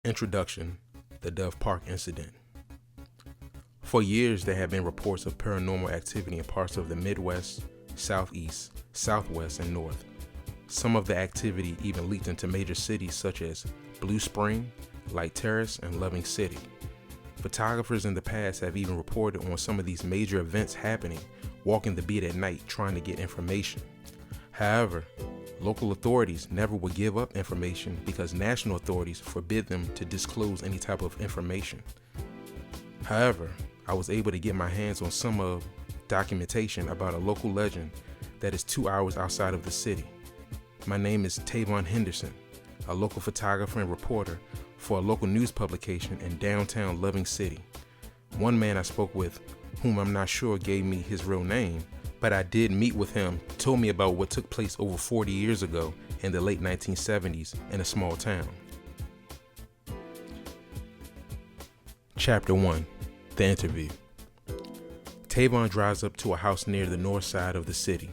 Introduction: The Dove Park Incident. For years, there have been reports of paranormal activity in parts of the Midwest, Southeast, Southwest, and North. Some of the activity even leaked into major cities such as Blue Spring, Light Terrace, and Loving City. Photographers in the past have even reported on some of these major events happening, walking the beat at night trying to get information. However, local authorities never would give up information because national authorities forbid them to disclose any type of information. However, I was able to get my hands on some of documentation about a local legend that is 2 hours outside of the city. My name is Tavon Henderson, a local photographer and reporter for a local news publication in downtown Loving City. One man I spoke with, whom I'm not sure gave me his real name, but I did meet with him, told me about what took place over 40 years ago in the late 1970s in a small town. Chapter 1: The Interview. Tavon drives up to a house near the north side of the city.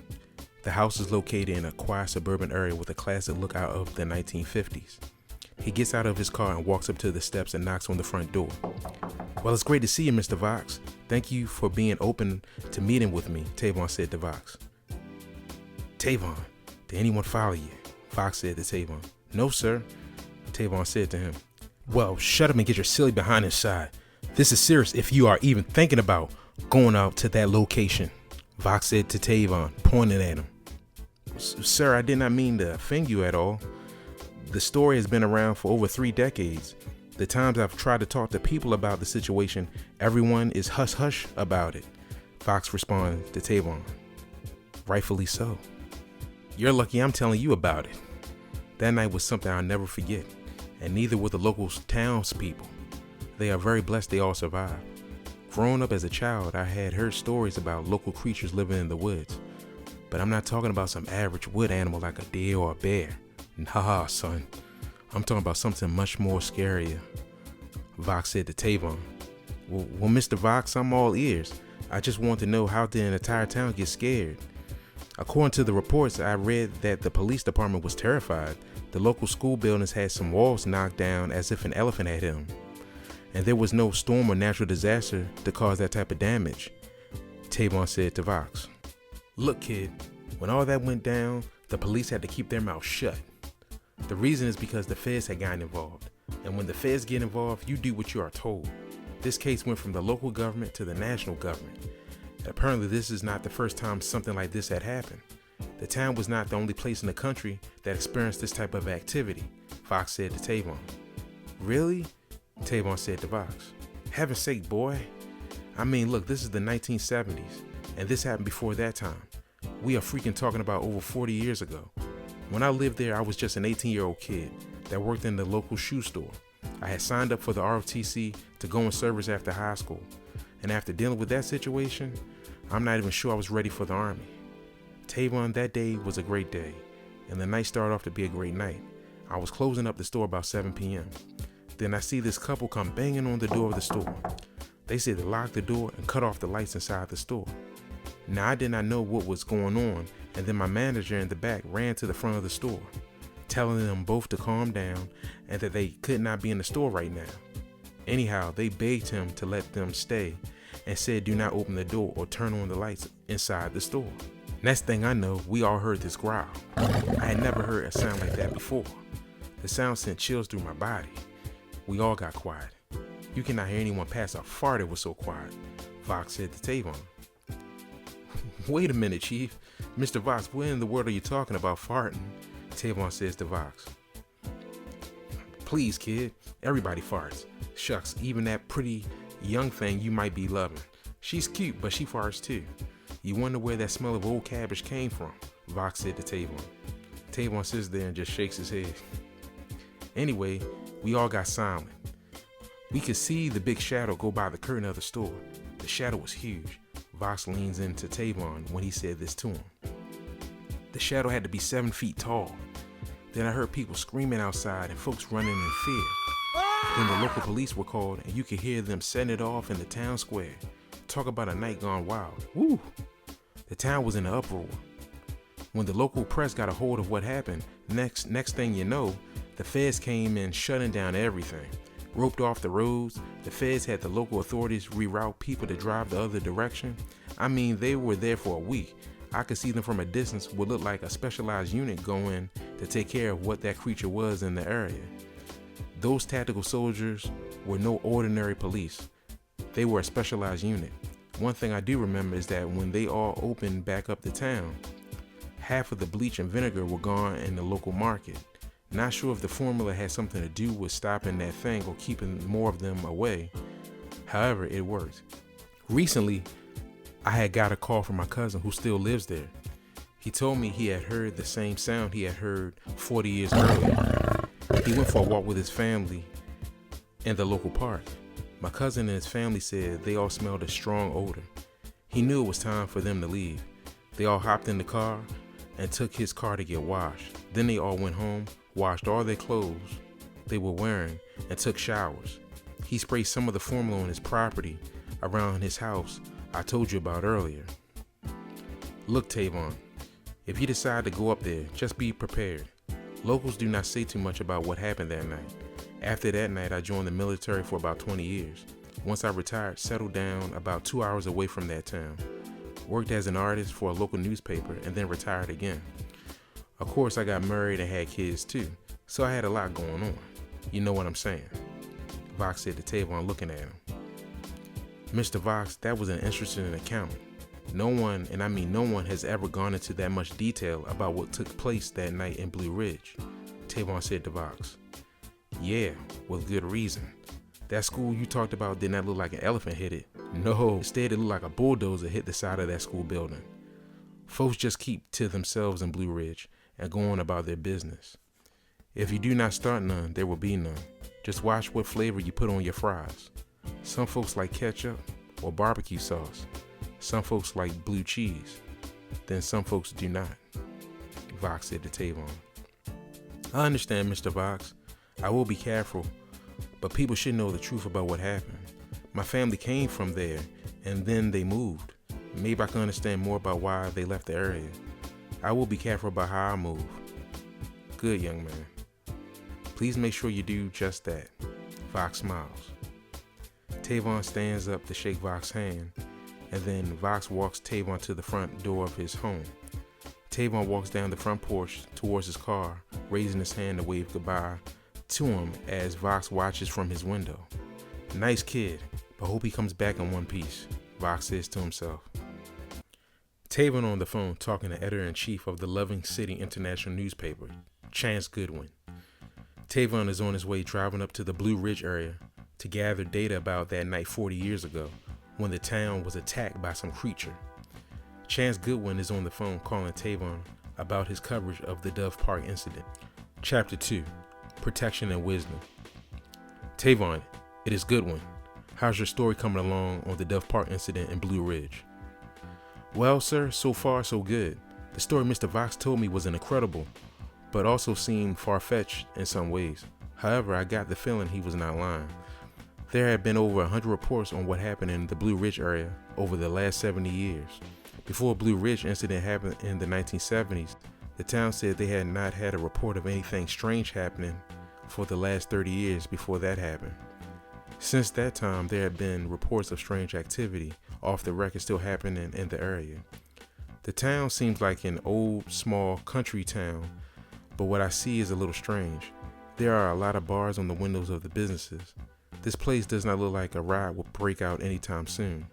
The house is located in a quiet suburban area with a classic look out of the 1950s. He gets out of his car and walks up to the steps and knocks on the front door. "Well, it's great to see you, Mr. Vox. Thank you for being open to meeting with me," Tavon said to Vox. "Tavon, did anyone follow you?" Vox said to Tavon. "No, sir," Tavon said to him. "Well, shut up and get your silly behind inside. This is serious if you are even thinking about going out to that location," Vox said to Tavon, pointing at him. "Sir, I did not mean to offend you at all. The story has been around for over 3 decades. The times I've tried to talk to people about the situation, everyone is hush-hush about it," Vox responded to Tavon. "Rightfully so. You're lucky I'm telling you about it. That night was something I'll never forget, and neither will the local townspeople. They are very blessed they all survived. Growing up as a child, I had heard stories about local creatures living in the woods, but I'm not talking about some average wood animal like a deer or a bear. Nah, son. I'm talking about something much more scarier," Vox said to Tavon. Well, Mr. Vox, I'm all ears. I just want to know, how did an entire town get scared? According to the reports, I read that the police department was terrified. The local school buildings had some walls knocked down as if an elephant had hit them. And there was no storm or natural disaster to cause that type of damage, Tavon said to Vox. "Look, kid, when all that went down, the police had to keep their mouth shut. The reason is because the feds had gotten involved. And when the feds get involved, you do what you are told. This case went from the local government to the national government. And apparently this is not the first time something like this had happened. The town was not the only place in the country that experienced this type of activity," Vox said to Tavon. "Really?" Tavon said to Vox. "Heaven's sake, boy. I mean, look, this is the 1970s, and this happened before that time. We are freaking talking about over 40 years ago. When I lived there, I was just an 18-year-old kid that worked in the local shoe store. I had signed up for the ROTC to go in service after high school, and after dealing with that situation, I'm not even sure I was ready for the Army. Tavon, that day was a great day, and the night started off to be a great night. I was closing up the store about 7 p.m. Then I see this couple come banging on the door of the store. They said to lock the door and cut off the lights inside the store. Now, I did not know what was going on, and then my manager in the back ran to the front of the store, telling them both to calm down and that they could not be in the store right now. Anyhow, they begged him to let them stay and said do not open the door or turn on the lights inside the store. Next thing I know, we all heard this growl. I had never heard a sound like that before. The sound sent chills through my body. We all got quiet. You cannot hear anyone pass a fart, it was so quiet," Vox said to Tavon. "Wait a minute, Chief. Mr. Vox, what in the world are you talking about farting?" Tavon says to Vox. "Please, kid, everybody farts. Shucks, even that pretty young thing you might be loving. She's cute, but she farts too. You wonder where that smell of old cabbage came from," Vox said to Tavon. Tavon sits there and just shakes his head. Anyway, we all got silent. We could see the big shadow go by the curtain of the store. The shadow was huge. Vox leans into Tavon when he said this to him. The shadow had to be 7 feet tall. Then I heard people screaming outside and folks running in fear. Then the local police were called and you could hear them setting it off in the town square. Talk about a night gone wild. Woo! The town was in an uproar. When the local press got a hold of what happened, next thing you know, the feds came in shutting down everything. roped off the roads. The feds had the local authorities reroute people to drive the other direction. I mean, they were there for a week. I could see them from a distance. Would look like a specialized unit going to take care of what that creature was in the area. Those tactical soldiers were no ordinary police. They were a specialized unit. One thing I do remember is that when they all opened back up the town, half of the bleach and vinegar were gone in the local market. Not sure if the formula had something to do with stopping that thing or keeping more of them away. However, it worked. Recently, I had got a call from my cousin who still lives there. He told me he had heard the same sound he had heard 40 years earlier. He went for a walk with his family in the local park. My cousin and his family said they all smelled a strong odor. He knew it was time for them to leave. They all hopped in the car and took his car to get washed. Then they all went home, washed all their clothes they were wearing, and took showers. He sprayed some of the formula on his property around his house I told you about earlier. Look, Tavon, if you decide to go up there, just be prepared. Locals do not say too much about what happened that night. After that night, I joined the military for about 20 years. Once I retired, settled down about 2 hours away from that town. Worked as an artist for a local newspaper and then retired again. Of course, I got married and had kids too, so I had a lot going on. You know what I'm saying? Vox said to Tavon, looking at him. Mr. Vox, that was an interesting account. No one, and I mean no one, has ever gone into that much detail about what took place that night in Blue Ridge, Tavon said to Vox. Yeah, with good reason. That school you talked about did not look like an elephant hit it. No, instead it looked like a bulldozer hit the side of that school building. Folks just keep to themselves in Blue Ridge and go on about their business. If you do not start none, there will be none. Just watch what flavor you put on your fries. Some folks like ketchup or barbecue sauce. Some folks like blue cheese. Then some folks do not, Vox said to Tavon. I understand, Mr. Vox. I will be careful, but people should know the truth about what happened. My family came from there, and then they moved. Maybe I can understand more about why they left the area. I will be careful about how I move. Good, young man. Please make sure you do just that. Vox smiles. Tavon stands up to shake Vox's hand, and then Vox walks Tavon to the front door of his home. Tavon walks down the front porch towards his car, raising his hand to wave goodbye to him as Vox watches from his window. Nice kid, but hope he comes back in one piece, Vox says to himself. Tavon on the phone talking to editor-in-chief of the Loving City International newspaper, Chance Goodwin. Tavon is on his way driving up to the Blue Ridge area to gather data about that night 40 years ago when the town was attacked by some creature. Chance Goodwin is on the phone calling Tavon about his coverage of the Dove Park incident. Chapter 2, Protection and Wisdom. Tavon, it is Goodwin. How's your story coming along on the Dove Park incident in Blue Ridge? Well, sir, so far so good. The story Mr. Vox told me was incredible, but also seemed far-fetched in some ways. However, I got the feeling he was not lying. There have been over 100 reports on what happened in the Blue Ridge area over the last 70 years. Before the Blue Ridge incident happened in the 1970s, the town said they had not had a report of anything strange happening for the last 30 years before that happened. Since that time, there have been reports of strange activity off the record still happening in the area. The town seems like an old, small country town, but what I see is a little strange. There are a lot of bars on the windows of the businesses. This place does not look like a riot will break out anytime soon.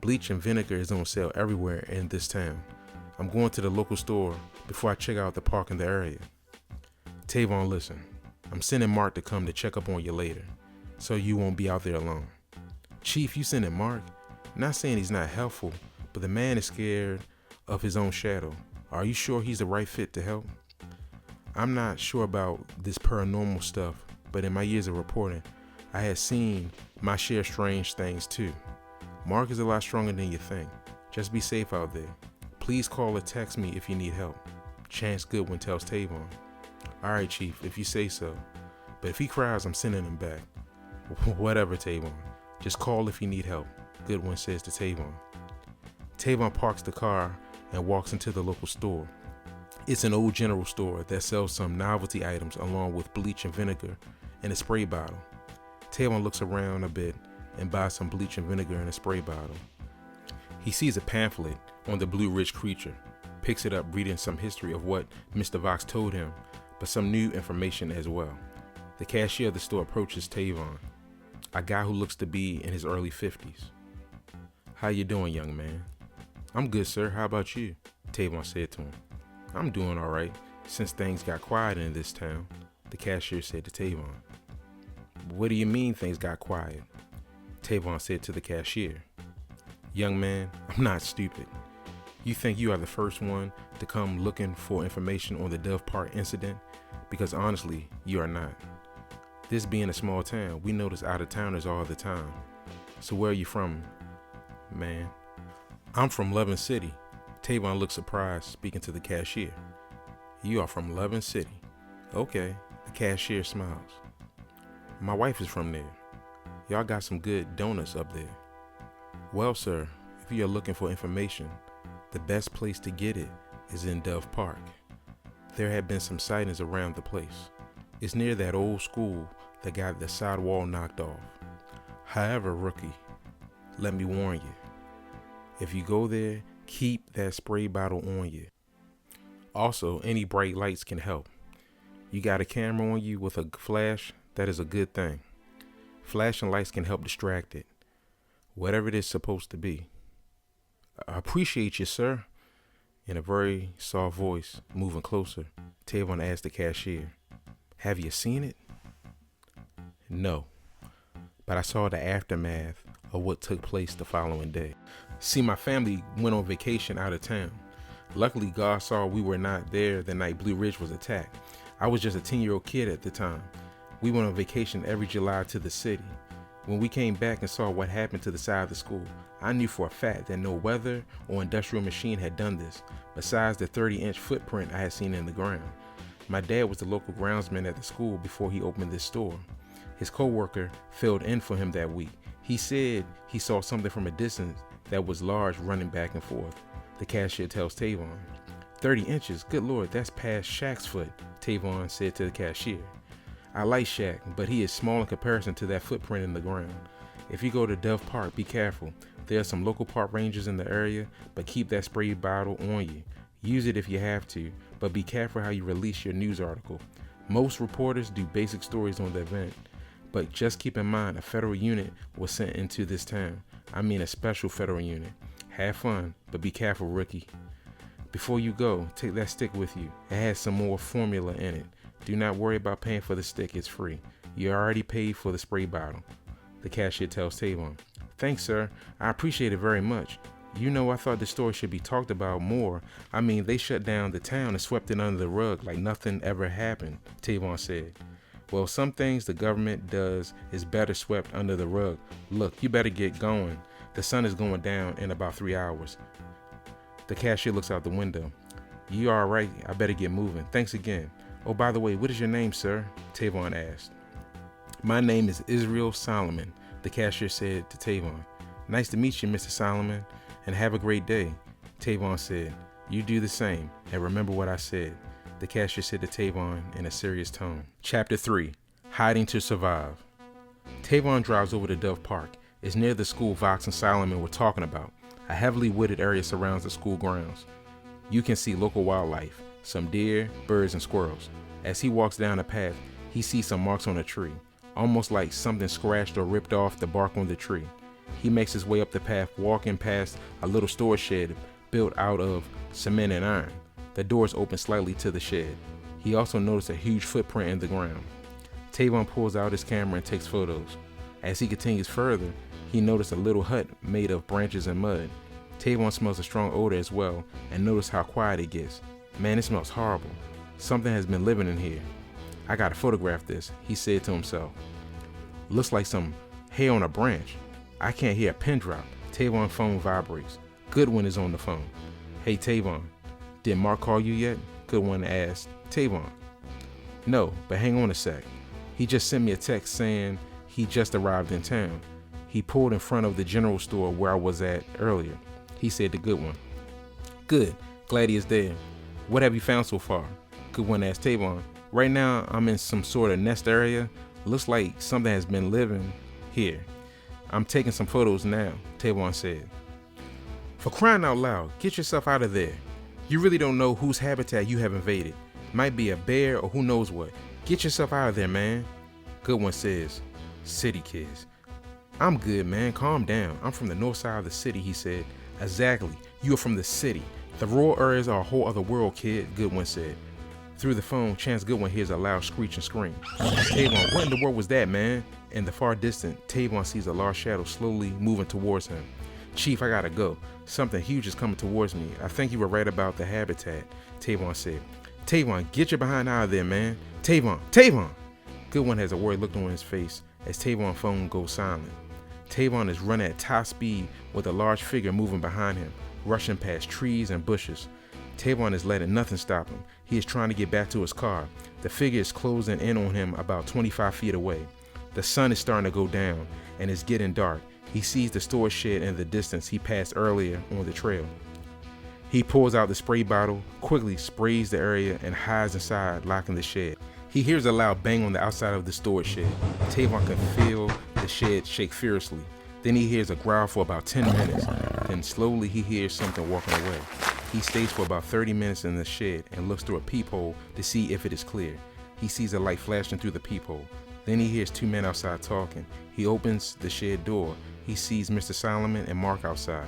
Bleach and vinegar is on sale everywhere in this town. I'm going to the local store before I check out the park in the area. Tavon, listen. I'm sending Mark to come to check up on you later, so you won't be out there alone. Chief, you sending Mark? Not saying he's not helpful, but the man is scared of his own shadow. Are you sure he's the right fit to help? I'm not sure about this paranormal stuff, but in my years of reporting, I had seen my share of strange things too. Mark is a lot stronger than you think. Just be safe out there. Please call or text me if you need help. Chance Goodwin tells Tavon. Alright, Chief, if you say so. But if he cries, I'm sending him back. Whatever, Tavon. Just call if you need help, Goodwin says to Tavon. Tavon parks the car and walks into the local store. It's an old general store that sells some novelty items along with bleach and vinegar and a spray bottle. Tavon looks around a bit and buys some bleach and vinegar in a spray bottle. He sees a pamphlet on the Blue Ridge creature, picks it up reading some history of what Mr. Vox told him, but some new information as well. The cashier of the store approaches Tavon, a guy who looks to be in his early 50s. "How you doing, young man?" "I'm good, sir. How about you?" Tavon said to him. "I'm doing all right since things got quiet in this town," the cashier said to Tavon. "What do you mean things got quiet?" Tavon said to the cashier. "Young man, I'm not stupid. You think you are the first one to come looking for information on the Dove Park incident? Because honestly, you are not. This being a small town, we notice out-of-towners all the time. So where are you from, man?" "I'm from Lovin City." Tavon looked surprised, speaking to the cashier. "You are from Lovin City? Okay," the cashier smiles. "My wife is from there. Y'all got some good donuts up there." "Well, sir, if you're looking for information, the best place to get it is in Dove Park. There have been some sightings around the place. It's near that old school that got the side wall knocked off. However, rookie, let me warn you, if you go there, keep that spray bottle on you. Also, any bright lights can help. You got a camera on you with a flash, that is a good thing. Flashing lights can help distract it, whatever it is supposed to be." "I appreciate you, sir." In a very soft voice, moving closer, Tavon asked the cashier, "Have you seen it?" "No, but I saw the aftermath of what took place the following day. See, my family went on vacation out of town. Luckily, God saw we were not there the night Blue Ridge was attacked. I was just a 10-year-old kid at the time. We went on vacation every July to the city. When we came back and saw what happened to the side of the school, I knew for a fact that no weather or industrial machine had done this, besides the 30-inch footprint I had seen in the ground. My dad was the local groundsman at the school before he opened this store. His co-worker filled in for him that week. He said he saw something from a distance that was large running back and forth," the cashier tells Tavon. 30 inches? Good Lord, that's past Shaq's foot," Tavon said to the cashier. "I like Shaq, but he is small in comparison to that footprint in the ground. If you go to Dove Park, be careful. There are some local park rangers in the area, but keep that spray bottle on you. Use it if you have to, but be careful how you release your news article. Most reporters do basic stories on the event, but just keep in mind a federal unit was sent into this town. I mean a special federal unit. Have fun, but be careful, rookie. Before you go, take that stick with you. It has some more formula in it. Do not worry about paying for the stick, it's free. You already paid for the spray bottle," the cashier tells Tavon. "Thanks, sir. I appreciate it very much. You know, I thought the story should be talked about more. I mean, they shut down the town and swept it under the rug like nothing ever happened," Tavon said. "Well, some things the government does is better swept under the rug. Look, you better get going. The sun is going down in about 3 hours." The cashier looks out the window. "You all right? I better get moving. Thanks again. Oh, by the way, what is your name, sir?" Tavon asked. "My name is Israel Solomon," the cashier said to Tavon. "Nice to meet you, Mr. Solomon, and have a great day," Tavon said. "You do the same, and remember what I said," the cashier said to Tavon in a serious tone. Chapter 3. Hiding to Survive. Tavon drives over to Dove Park. It's near the school Vox and Solomon were talking about. A heavily wooded area surrounds the school grounds. You can see local wildlife, some deer, birds, and squirrels. As he walks down the path, he sees some marks on a tree, almost like something scratched or ripped off the bark on the tree. He makes his way up the path, walking past a little storage shed built out of cement and iron. The doors open slightly to the shed. He also noticed a huge footprint in the ground. Tavon pulls out his camera and takes photos. As he continues further, he noticed a little hut made of branches and mud. Tavon smells a strong odor as well and notices how quiet it gets. "Man, it smells horrible. Something has been living in here. I gotta photograph this," he said to himself. "Looks like some hair on a branch. I can't hear a pin drop." Tavon's phone vibrates. Goodwin is on the phone. "Hey, Tavon, did Mark call you yet?" Goodwin asked Tavon. "No, but hang on a sec. He just sent me a text saying he just arrived in town. He pulled in front of the general store where I was at earlier," he said to Goodwin. "Good, glad he is there. What have you found so far?" Goodwin asked Tavon. "Right now, I'm in some sort of nest area, Looks like something has been living here. I'm taking some photos now, Tavon said. For crying out loud, get yourself out of there. You really don't know whose habitat you have invaded. Might be a bear or who knows what. Get yourself out of there, man. Goodwin says, city kids. I'm good, man. Calm down. I'm from the north side of the city, he said. Exactly. You are from the city. The rural areas are a whole other world, kid, Goodwin said. Through the phone, Chance Goodwin hears a loud screech and scream. Tavon, what in the world was that, man? In the far distance, Tavon sees a large shadow slowly moving towards him. Chief, I gotta go. Something huge is coming towards me. I think you were right about the habitat, Tavon said. Tavon, get your behind out of there, man. Tavon! Goodwin has a worried look on his face as Tavon's phone goes silent. Tavon is running at top speed with a large figure moving behind him, rushing past trees and bushes. Tavon is letting nothing stop him. He is trying to get back to his car. The figure is closing in on him about 25 feet away. The sun is starting to go down and it's getting dark. He sees the storage shed in the distance he passed earlier on the trail. He pulls out the spray bottle, quickly sprays the area and hides inside, locking the shed. He hears a loud bang on the outside of the storage shed. Tavon can feel the shed shake furiously. Then he hears a growl for about 10 minutes. Then slowly he hears something walking away. He stays for about 30 minutes in the shed and looks through a peephole to see if it is clear. He sees a light flashing through the peephole. Then he hears two men outside talking. He opens the shed door. He sees Mr. Solomon and Mark outside.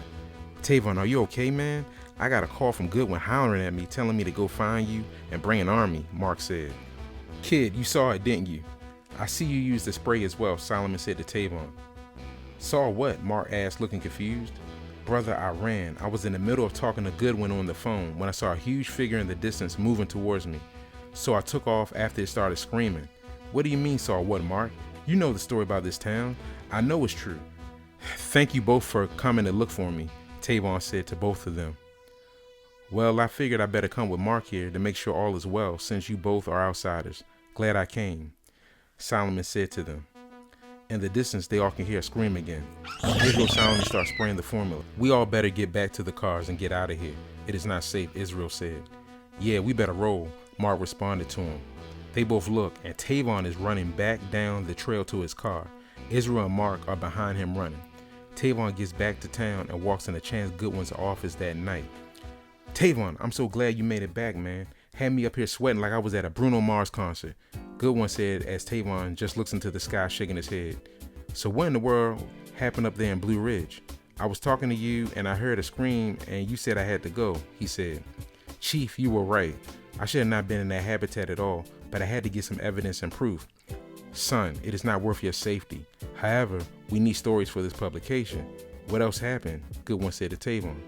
Tavon, are you okay, man? I got a call from Goodwin hollering at me, telling me to go find you and bring an army, Mark said. Kid, you saw it, didn't you? I see you used the spray as well, Solomon said to Tavon. Saw what? Mark asked, looking confused. Brother, I ran. I was in the middle of talking to Goodwin on the phone when I saw a huge figure in the distance moving towards me. So I took off after it started screaming. What do you mean, saw what, Mark? You know the story about this town. I know it's true. Thank you both for coming to look for me, Tavon said to both of them. Well, I figured I better come with Mark here to make sure all is well since you both are outsiders. Glad I came, Solomon said to them. In the distance, they all can hear a scream again. Here goes Solomon start spraying the formula. We all better get back to the cars and get out of here. It is not safe, Israel said. Yeah, we better roll, Mark responded to him. They both look, and Tavon is running back down the trail to his car. Israel and Mark are behind him running. Tavon gets back to town and walks into Chance Goodwin's office that night. Tavon, I'm so glad you made it back, man. Had me up here sweating like I was at a Bruno Mars concert, Goodwin said as Tavon just looks into the sky shaking his head. So what in the world happened up there in Blue Ridge? I was talking to you and I heard a scream and you said I had to go, he said. Chief, you were right. I should have not been in that habitat at all, but I had to get some evidence and proof. Son, it is not worth your safety. However, we need stories for this publication. What else happened? Goodwin said to Tavon.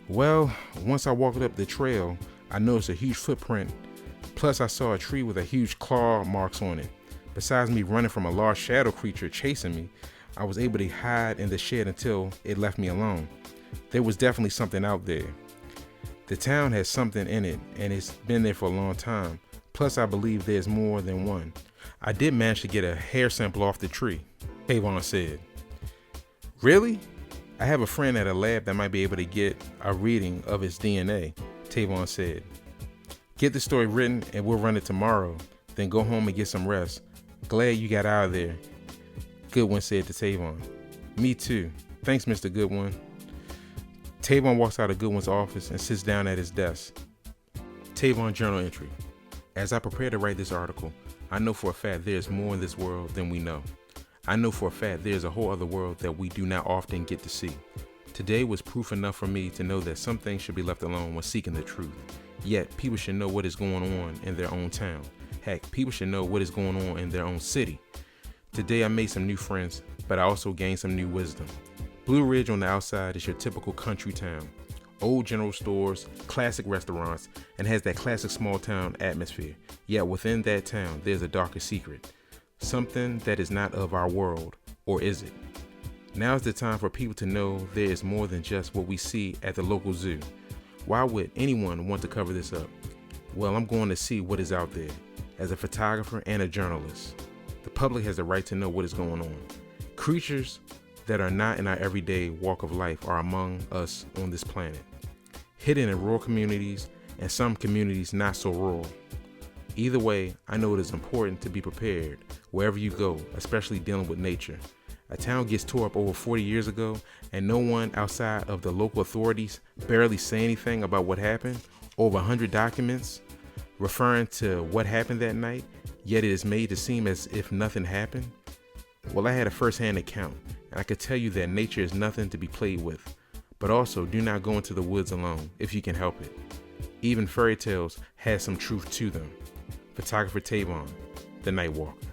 Well, once I walked up the trail, I noticed a huge footprint. Plus, I saw a tree with a huge claw marks on it. Besides me running from a large shadow creature chasing me, I was able to hide in the shed until it left me alone. There was definitely something out there. The town has something in it, and it's been there for a long time. Plus, I believe there's more than one. I did manage to get a hair sample off the tree, Tavon said. Really? I have a friend at a lab that might be able to get a reading of its DNA, Tavon said. Get the story written and we'll run it tomorrow, then go home and get some rest. Glad you got out of there, Goodwin said to Tavon. Me too. Thanks, Mr. Goodwin. Tavon walks out of Goodwin's office and sits down at his desk. Tavon journal entry. As I prepare to write this article, I know for a fact there is more in this world than we know. I know for a fact there is a whole other world that we do not often get to see. Today was proof enough for me to know that some things should be left alone when seeking the truth. Yet, people should know what is going on in their own town. Heck, people should know what is going on in their own city. Today I made some new friends, but I also gained some new wisdom. Blue Ridge on the outside is your typical country town. Old general stores, classic restaurants, and has that classic small town atmosphere. Yet within that town, there's a darker secret. Something that is not of our world, or is it? Now is the time for people to know there is more than just what we see at the local zoo. Why would anyone want to cover this up? Well, I'm going to see what is out there. As a photographer and a journalist, the public has the right to know what is going on. Creatures that are not in our everyday walk of life are among us on this planet. Hidden in rural communities and some communities not so rural. Either way, I know it is important to be prepared wherever you go, especially dealing with nature. A town gets tore up over 40 years ago, and no one outside of the local authorities barely say anything about what happened. Over 100 documents referring to what happened that night, yet it is made to seem as if nothing happened. Well, I had a first-hand account, and I could tell you that nature is nothing to be played with. But also, do not go into the woods alone if you can help it. Even fairy tales have some truth to them. Photographer Tavon, the Night Walker.